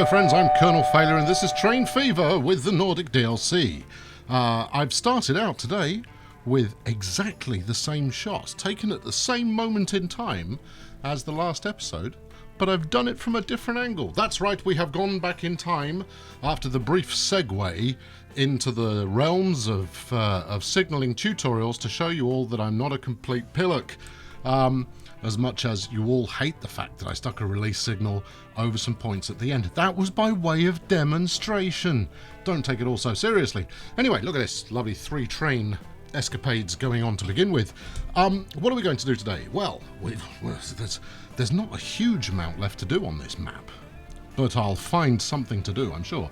friends, I'm Colonel Failure and this is Train Fever with the Nordic DLC. I've started out today with exactly the same shots, taken at the same moment in time as the last episode, but I've done it from a different angle. That's right, we have gone back in time after the brief segue into the realms of signalling tutorials to show you all that I'm not a complete pillock. As much as you all hate the fact that I stuck a release signal over some points at the end. That was by way of demonstration. Don't take it all so seriously. Anyway, look at this lovely 3 train escapades going on to begin with. What are we going to do today? Well, there's not a huge amount left to do on this map, but I'll find something to do, I'm sure.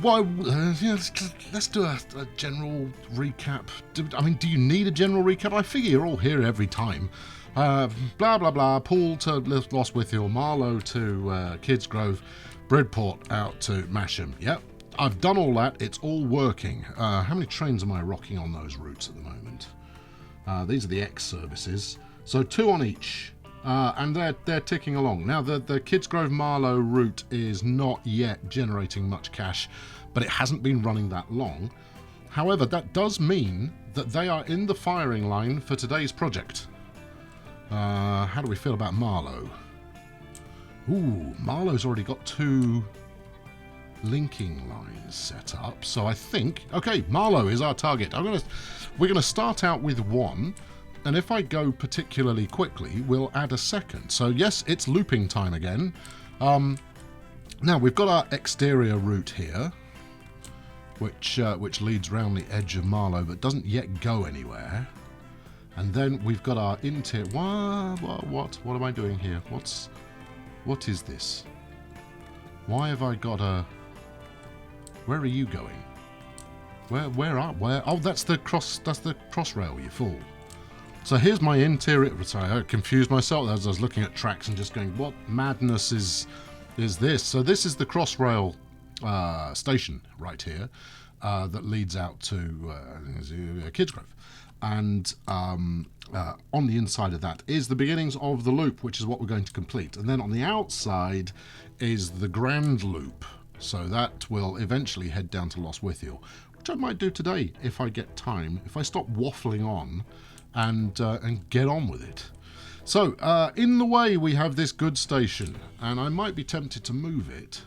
Let's do a general recap. Do you need a general recap? I figure you're all here every time. Blah, blah, blah. Poole to Lostwithiel, Marlow to Kidsgrove, Bridport out to Masham. Yep, I've done all that. It's all working. How many trains am I rocking on those routes at the moment? These are the X services. So 2 on each. And they're ticking along. Now, the Kidsgrove Marlow route is not yet generating much cash, but it hasn't been running that long. However, that does mean that they are in the firing line for today's project. How do we feel about Marlow? Ooh, Marlow's already got 2 linking lines set up, so I think... Okay, Marlow is our target. We're gonna start out with 1. And if I go particularly quickly, we'll add a second. So yes, it's looping time again. Now we've got our exterior route here, which leads round the edge of Marlow, but doesn't yet go anywhere. And then we've got our interior. What am I doing here? What is this? Why have I got a? Where are you going? Where? Oh, that's the cross rail, you fool. So here's my interior. Sorry, I confused myself as I was looking at tracks and just going, what madness is this? So this is the Crossrail station right here that leads out to Kidsgrove. And on the inside of that is the beginnings of the loop, which is what we're going to complete. And then on the outside is the Grand Loop. So that will eventually head down to Lostwithiel, which I might do today if I get time, if I stop waffling on and get on with it. So in the way we have this goods station, and I might be tempted to move it.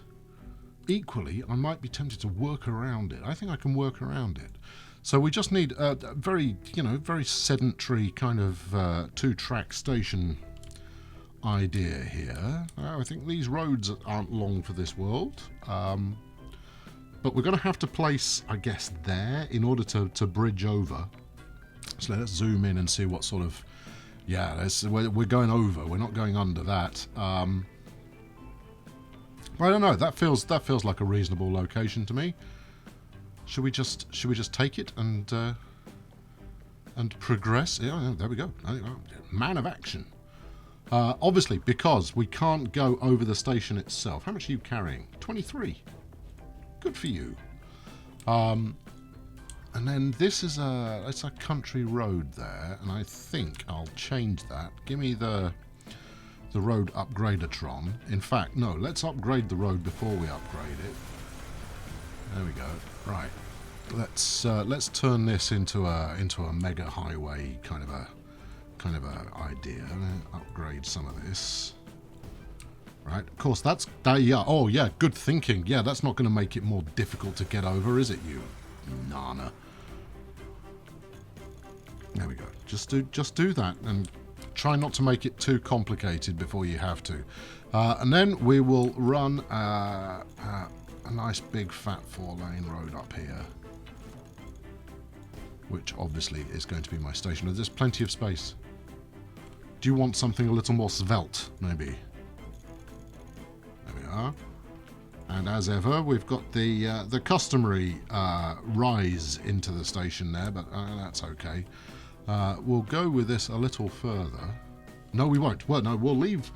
Equally, I might be tempted to work around it. I think I can work around it. So we just need a very sedentary kind of 2-track station idea here. I think these roads aren't long for this world, but we're going to have to place, I guess, there in order to bridge over. So let's zoom in and see what sort of... Yeah, we're going over. We're not going under that. I don't know. That feels like a reasonable location to me. Should we just take it and progress? Yeah, there we go. Man of action. Obviously, because we can't go over the station itself. How much are you carrying? 23. Good for you. And then this is it's a country road there, and I think I'll change that. Give me the road upgradeatron. In fact, no, let's upgrade the road before we upgrade it. There we go. Right. Let's turn this into a mega highway kind of a idea. Upgrade some of this. Right. Of course, yeah. Oh yeah, good thinking. Yeah, that's not going to make it more difficult to get over, is it, you nana? There we go. Just do that and try not to make it too complicated before you have to. And then we will run a nice big fat 4-lane road up here, which obviously is going to be my station. There's plenty of space. Do you want something a little more svelte, maybe? There we are. And as ever, we've got the customary rise into the station there, but that's okay. We'll go with this a little further. No, we won't. Well, no, we'll leave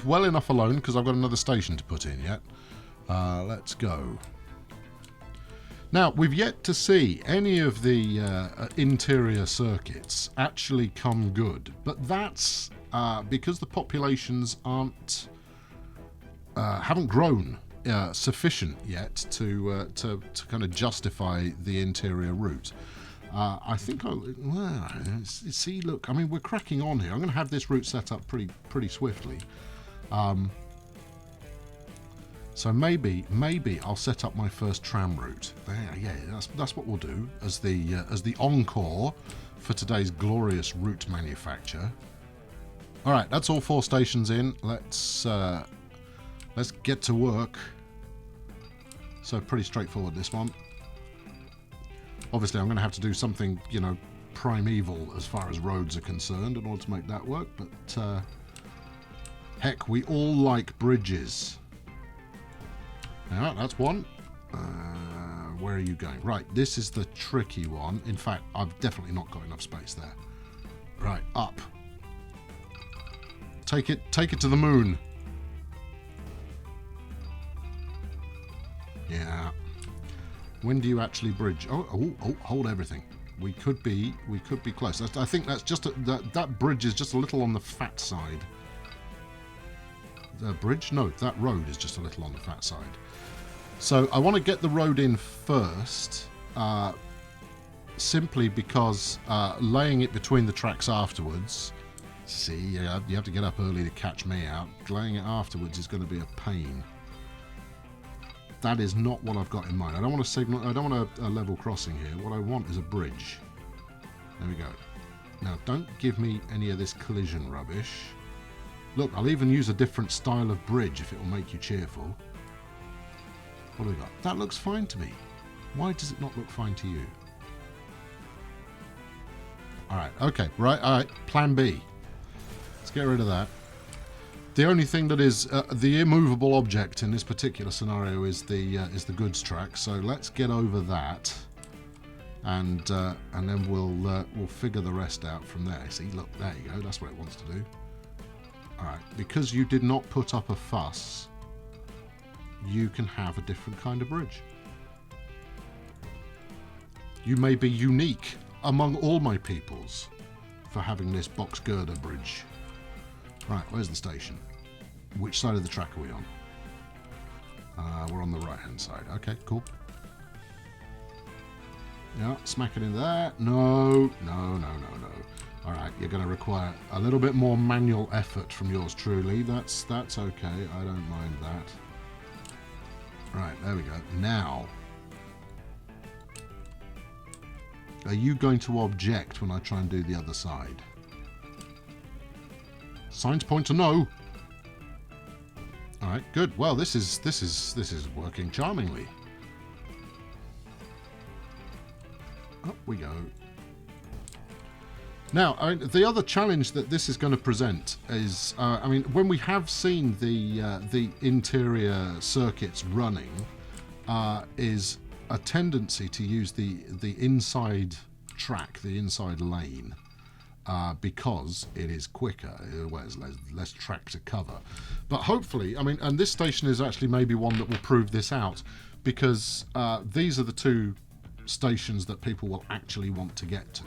well enough alone because I've got another station to put in yet. Let's go. Now, we've yet to see any of the interior circuits actually come good, but that's because the populations aren't haven't grown sufficient yet to kind of justify the interior route. I think see, look, I mean, we're cracking on here. I'm going to have this route set up pretty swiftly. So maybe I'll set up my first tram route. Yeah, that's what we'll do as the encore for today's glorious route manufacture. All right, that's all 4 stations in. Let's get to work. So pretty straightforward, this one. Obviously, I'm going to have to do something, you know, primeval as far as roads are concerned in order to make that work. But heck, we all like bridges. Yeah, that's one. Where are you going? Right, this is the tricky one. In fact, I've definitely not got enough space there. Right, up. Take it to the moon. Yeah. When do you actually bridge? Oh, hold everything. We could be close. I think that's just that bridge is just a little on the fat side. The bridge? No, that road is just a little on the fat side. So I want to get the road in first, simply because laying it between the tracks afterwards. See, you have to get up early to catch me out. Laying it afterwards is going to be a pain. That is not what I've got in mind. I don't want a signal. I don't want a level crossing here. What I want is a bridge. There we go. Now, don't give me any of this collision rubbish. Look, I'll even use a different style of bridge if it will make you cheerful. What do we got? That looks fine to me. Why does it not look fine to you? All right. Okay. Right. All right. Plan B. Let's get rid of that. The only thing that is the immovable object in this particular scenario is the goods track. So let's get over that, and then we'll figure the rest out from there. See, look, there you go. That's what it wants to do. All right, because you did not put up a fuss, you can have a different kind of bridge. You may be unique among all my peoples for having this box girder bridge. Right, where's the station? Which side of the track are we on? We're on the right-hand side. Okay, cool. Yeah, smack it in there. No. All right, you're going to require a little bit more manual effort from yours truly. That's okay. I don't mind that. Right, there we go. Now, are you going to object when I try and do the other side? Signs point to no. All right, good. Well, this is working charmingly. Up we go. Now, the other challenge that this is going to present is, I mean, when we have seen the interior circuits running, is a tendency to use the inside track, the inside lane. Because it is quicker, there's less track to cover. But hopefully, I mean, and this station is actually maybe one that will prove this out, because these are the 2 stations that people will actually want to get to.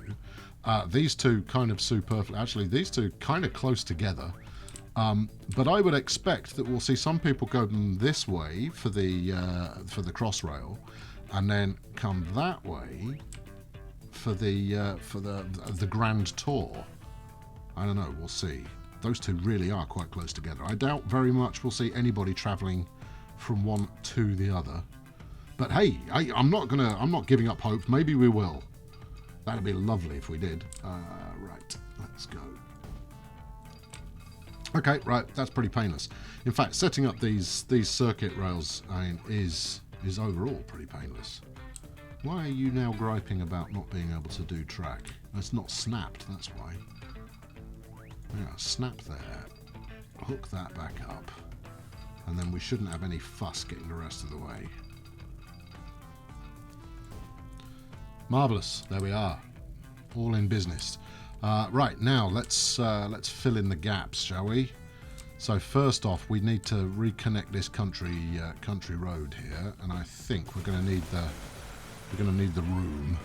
These 2 kind of superfluous, actually these 2 kind of close together. But I would expect that we'll see some people go this way for the Crossrail, and then come that way for the Grand Tour. I don't know, we'll see. Those 2 really are quite close together. I doubt very much we'll see anybody travelling from one to the other. But hey, I'm not giving up hope. Maybe we will. That'd be lovely if we did. Right, let's go. Okay, right, that's pretty painless. In fact, setting up these circuit rails, I mean, is overall pretty painless. Why are you now griping about not being able to do track? It's not snapped, that's why. Yeah, snap there. Hook that back up. And then we shouldn't have any fuss getting the rest of the way. Marvellous. There we are. All in business. Right, now let's fill in the gaps, shall we? So first off, we need to reconnect this country road here, and I think we're going to need the room.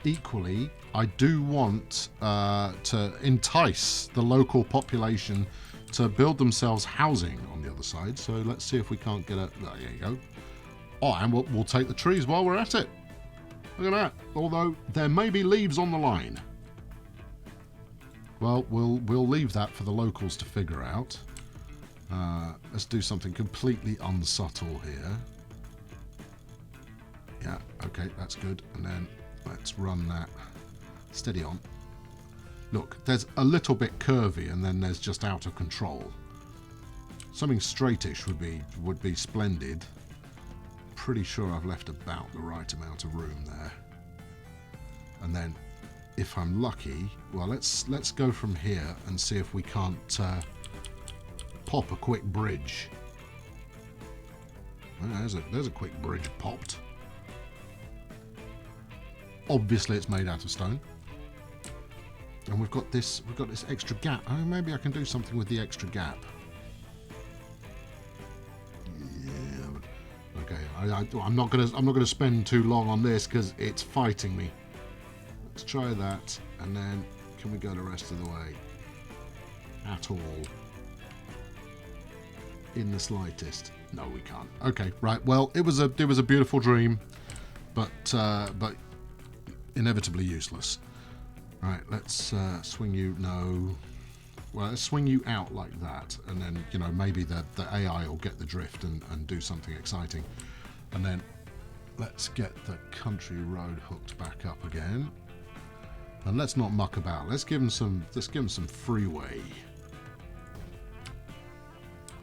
Equally, I do want to entice the local population to build themselves housing on the other side. So let's see if we can't get a... There you go. Oh, and we'll take the trees while we're at it. Look at that. Although there may be leaves on the line. Well, we'll leave that for the locals to figure out. Let's do something completely unsubtle here. Yeah, okay, that's good. And then let's run that. Steady on. Look, there's a little bit curvy, and then there's just out of control. Something straightish would be splendid. Pretty sure I've left about the right amount of room there. And then, if I'm lucky, well, let's go from here and see if we can't pop a quick bridge. Well, there's a quick bridge popped. Obviously, it's made out of stone. And we've got this extra gap. Oh, maybe I can do something with the extra gap. Yeah. Okay. I'm not gonna spend too long on this because it's fighting me. Let's try that, and then can we go the rest of the way? At all? In the slightest? No, we can't. Okay. Right. Well, it was a beautiful dream, but inevitably useless. Right, let's swing you, no. Well, let's swing you out like that, and then, you know, maybe the AI will get the drift and do something exciting. And then let's get the country road hooked back up again. And let's not muck about. Let's give them some freeway.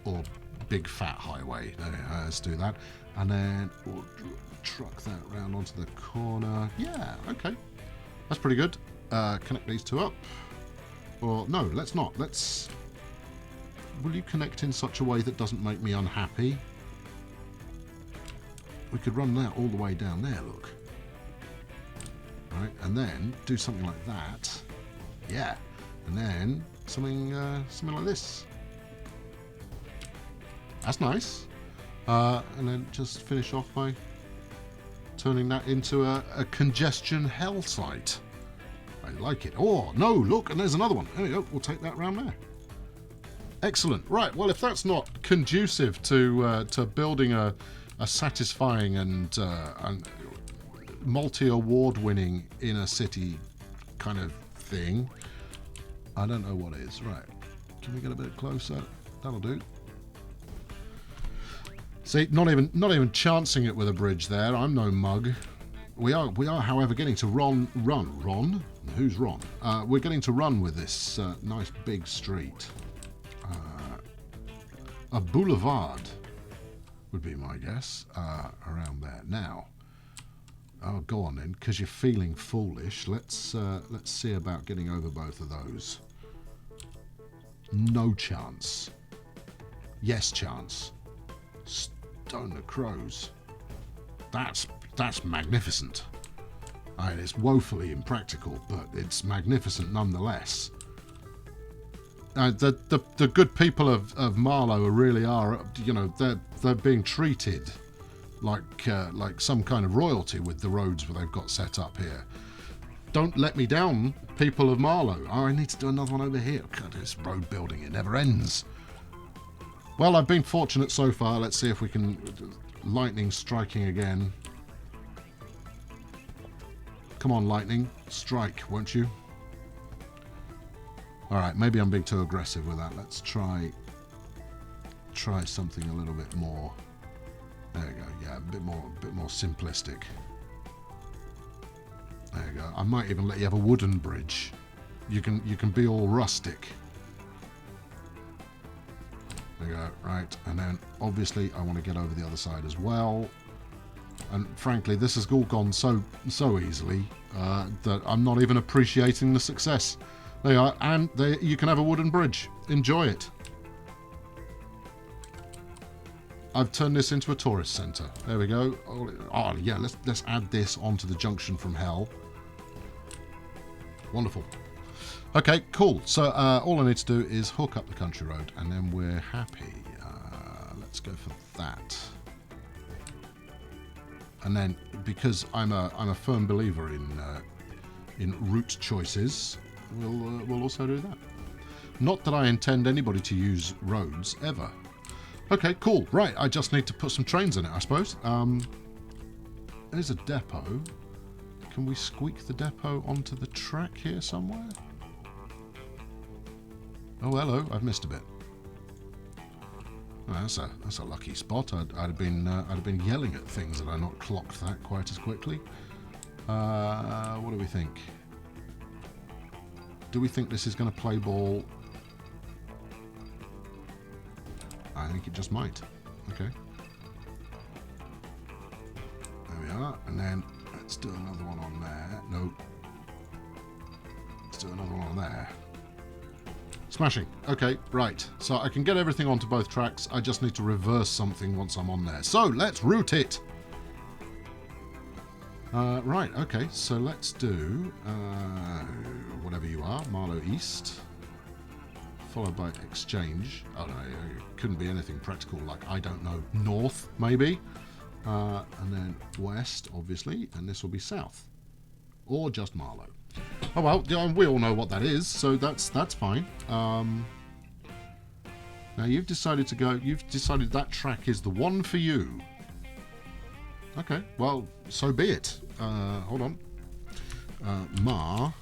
Or big fat highway. Let's do that. And then we'll truck that round onto the corner. Yeah, okay. That's pretty good. Connect these two up. Or, no, let's not. Will you connect in such a way that doesn't make me unhappy? We could run that all the way down there, look. Right, and then do something like that. Yeah. And then something like this. That's nice. And then just finish off by turning that into a congestion hell site. I like it. Oh, no, look, and there's another one. There we go. We'll take that round there. Excellent. Right, well, if that's not conducive to building a satisfying and multi-award-winning inner city kind of thing, I don't know what is. Right, can we get a bit closer? That'll do. See, not even chancing it with a bridge there. I'm no mug. We are, however, getting to Ron. Who's Ron? We're getting to run with this nice big street. A boulevard would be my guess around there. Now, oh, go on then, because you're feeling foolish. Let's see about getting over both of those. No chance. Yes chance. Stone the crows. That's magnificent. I mean, it's woefully impractical, but it's magnificent nonetheless. The good people of Marlow really are, you know, they're being treated like some kind of royalty with the roads they've got set up here. Don't let me down, people of Marlow. Oh, I need to do another one over here. God, this road building, it never ends. Well, I've been fortunate so far. Let's see if we can... Lightning striking again. Come on, lightning. Strike, won't you? Alright, maybe I'm being too aggressive with that. Let's try something a little bit more... There you go. Yeah, a bit more simplistic. There you go. I might even let you have a wooden bridge. You can be all rustic. There you go, right, and then obviously I want to get over the other side as well. And frankly, this has all gone so easily that I'm not even appreciating the success. There you are, and there you can have a wooden bridge. Enjoy it. I've turned this into a tourist centre. There we go. Oh yeah, let's add this onto the junction from hell. Wonderful. Okay, cool. So all I need to do is hook up the country road, and then we're happy. Let's go for that. And then, because I'm a firm believer in route choices, we'll also do that. Not that I intend anybody to use roads, ever. Okay, cool. Right, I just need to put some trains in it, I suppose. There's a depot. Can we squeak the depot onto the track here somewhere? Oh, hello. I've missed a bit. Oh, that's a lucky spot. I'd have been yelling at things had I not clocked that quite as quickly. What do we think? Do we think this is going to play ball? I think it just might. Okay. There we are. And then let's do another one on there. No. Let's do another one on there. Smashing. Okay, right. So I can get everything onto both tracks. I just need to reverse something once I'm on there. So let's route it. Right, okay. So let's do whatever you are. Marlow East. Followed by Exchange. Oh no, it couldn't be anything practical like, I don't know, North, maybe. And then West, obviously. And this will be South. Or just Marlow. Oh well, we all know what that is, so that's fine. Now you've decided that track is the one for you. Okay, well, so be it. Hold on. No,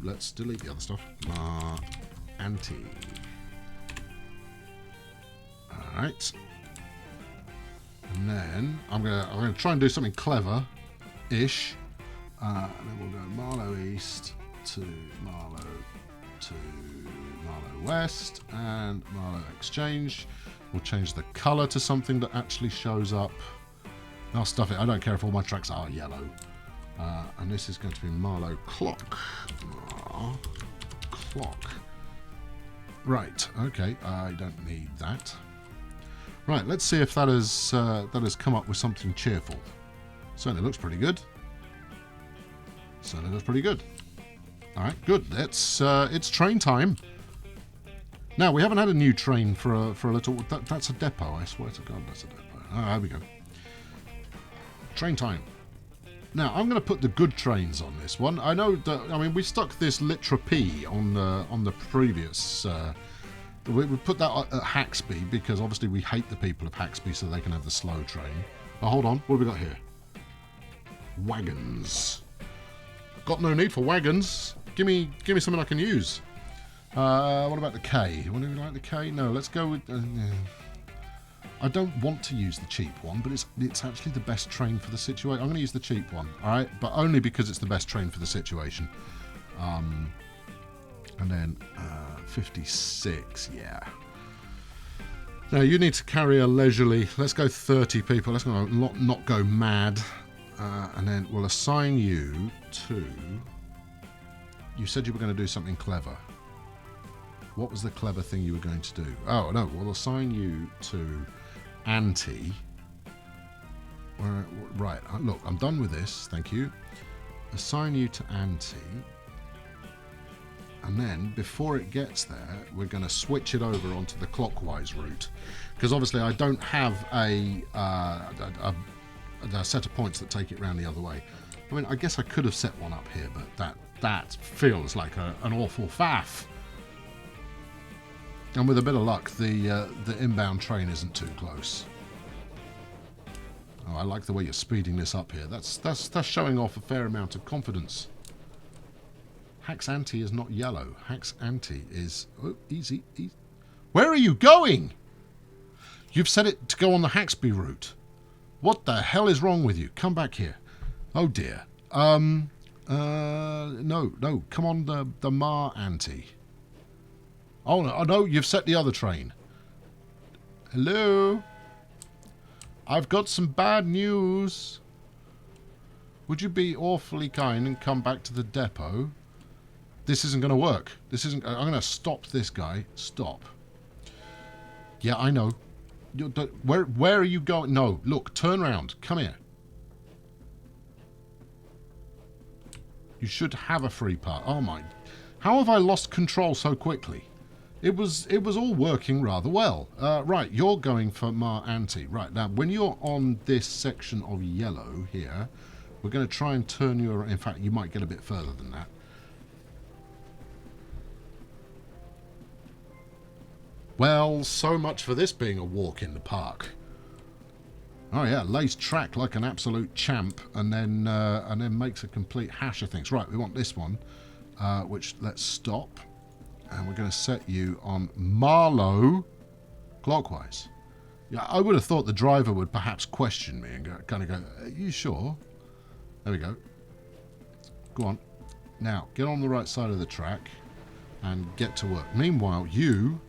let's delete the other stuff. Anti. Alright. And then I'm gonna try and do something clever-ish. And then we'll go Marlow East to Marlow West and Marlow Exchange. We'll change the colour to something that actually shows up. I'll stuff it. I don't care if all my tracks are yellow. And this is going to be Marlow Clock. Clock. Right. Okay. I don't need that. Right. Let's see if that has come up with something cheerful. Certainly looks pretty good. Certainly looks pretty good. All right, good. It's train time. Now we haven't had a new train for a little. That's a depot. I swear to God, that's a depot. Oh, there we go. Train time. Now I'm going to put the good trains on this one. I know that. I mean, we stuck this Litra P on the previous. We put that at Haxby because obviously we hate the people of Haxby, so they can have the slow train. Oh, hold on. What have we got here? Wagons. Got no need for wagons. Give me something I can use. What about the K? Would you like the K? No, let's go with... I don't want to use the cheap one, but it's actually the best train for the situation. I'm going to use the cheap one, all right? But only because it's the best train for the situation. And then 56, yeah. Now, you need to carry a leisurely... Let's go 30 people. Let's not go mad. And then we'll assign you to... You said you were going to do something clever. What was the clever thing you were going to do? Oh, no, we'll assign you to Anti. Right, look, I'm done with this, thank you. Assign you to Anti. And then, before it gets there, we're going to switch it over onto the clockwise route. Because obviously I don't have a set of points that take it round the other way. I mean, I guess I could have set one up here, but that feels like an awful faff. And with a bit of luck, the inbound train isn't too close. Oh, I like the way you're speeding this up here. That's showing off a fair amount of confidence. Hax Anti is not yellow. Hax Anti is... Oh, easy. Where are you going? You've set it to go on the Haxby route. What the hell is wrong with you? Come back here. Oh dear. No. Come on the Mar Anti. Oh no, you've set the other train. Hello? I've got some bad news. Would you be awfully kind and come back to the depot? This isn't going to work. I'm going to stop this guy. Stop. Yeah, I know. Where are you going? No, look, turn around. Come here. You should have a free part. Oh my. How have I lost control so quickly? It was all working rather well. Right, you're going for Mar Anti. Right, now when you're on this section of yellow here, we're going to try and turn you around. In fact, you might get a bit further than that. Well, so much for this being a walk in the park. Oh yeah, lays track like an absolute champ, and then makes a complete hash of things. Right, we want this one, which let's stop, and we're going to set you on Marlow clockwise. Yeah, I would have thought the driver would perhaps question me and kind of go, "Are you sure?" There we go. Go on. Now, get on the right side of the track and get to work. Meanwhile, you,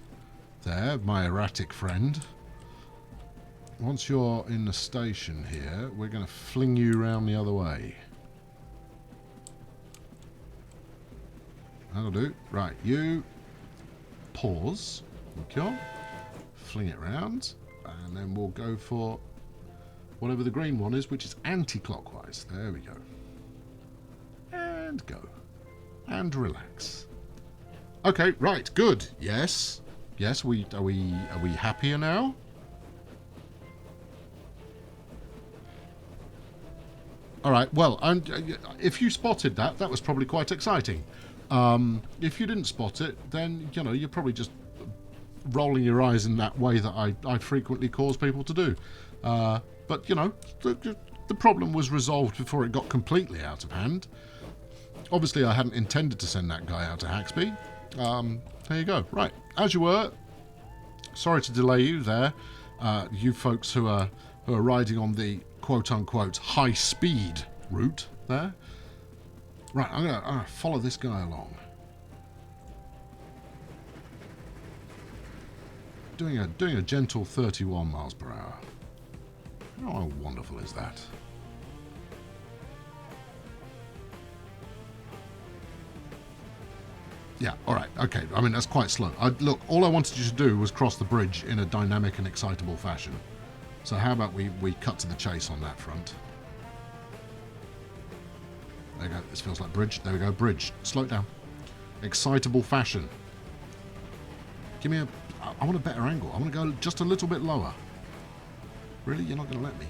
there, my erratic friend, once you're in the station here, we're going to fling you around the other way. That'll do. Right, you pause. Okay. Fling it round. And then we'll go for whatever the green one is, which is anti-clockwise. There we go. And go. And relax. Okay, right, good. Yes. Yes, are we happier now? All right, well, if you spotted that, that was probably quite exciting. If you didn't spot it, then, you know, you're probably just rolling your eyes in that way that I frequently cause people to do. But, you know, the problem was resolved before it got completely out of hand. Obviously, I hadn't intended to send that guy out to Haxby. There you go. Right, as you were, sorry to delay you there. You folks who are riding on the quote-unquote high-speed route there. Right, I'm gonna follow this guy along. Doing a gentle 31 miles per hour. How wonderful is that? Yeah, alright, okay. I mean, that's quite slow. Look, all I wanted you to do was cross the bridge in a dynamic and excitable fashion. So how about we cut to the chase on that front. There you go. This feels like bridge. There we go. Bridge. Slow it down. Excitable fashion. Give me I want a better angle. I want to go just a little bit lower. Really? You're not going to let me?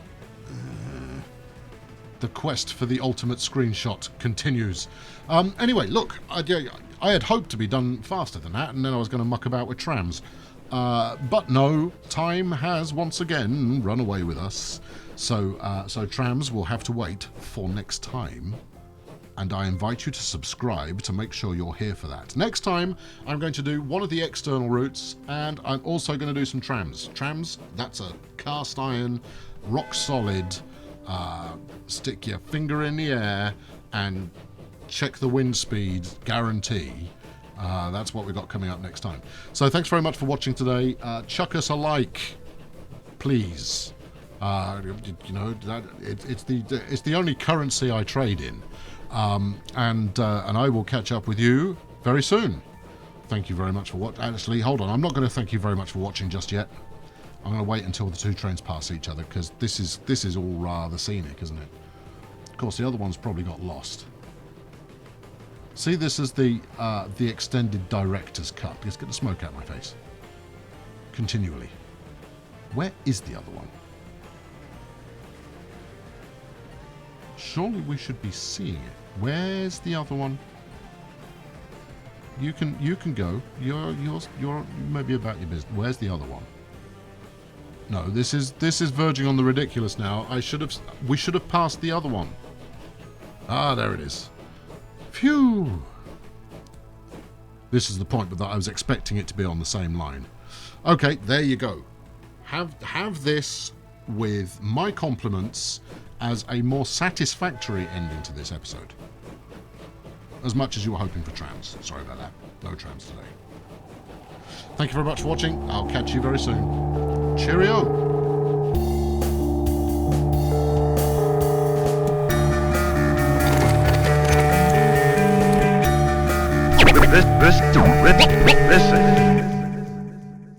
The quest for the ultimate screenshot continues. Anyway, look. I had hoped to be done faster than that, and then I was going to muck about with trams. But no, time has once again run away with us. So trams will have to wait for next time. And I invite you to subscribe to make sure you're here for that. Next time, I'm going to do one of the external routes, and I'm also going to do some trams. Trams, that's a cast iron, rock solid, stick your finger in the air and check the wind speed guarantee. That's what we've got coming up next time. So thanks very much for watching today. Chuck us a like, please. You know, it's the only currency I trade in. And I will catch up with you very soon. Thank you very much for watching. Actually, hold on. I'm not going to thank you very much for watching just yet. I'm going to wait until the two trains pass each other, because this is all rather scenic, isn't it? Of course, the other one's probably got lost. See, this is the extended director's cut. Let's get the smoke out of my face. Continually. Where is the other one? Surely we should be seeing it. Where's the other one? You can go. You're maybe about your business. Where's the other one? No, this is verging on the ridiculous now. We should have passed the other one. Ah, there it is. Phew. This is the point, but that I was expecting it to be on the same line. Okay, there you go. Have this with my compliments as a more satisfactory ending to this episode. As much as you were hoping for trams. Sorry about that. No trams today. Thank you very much for watching. I'll catch you very soon. Cheerio! This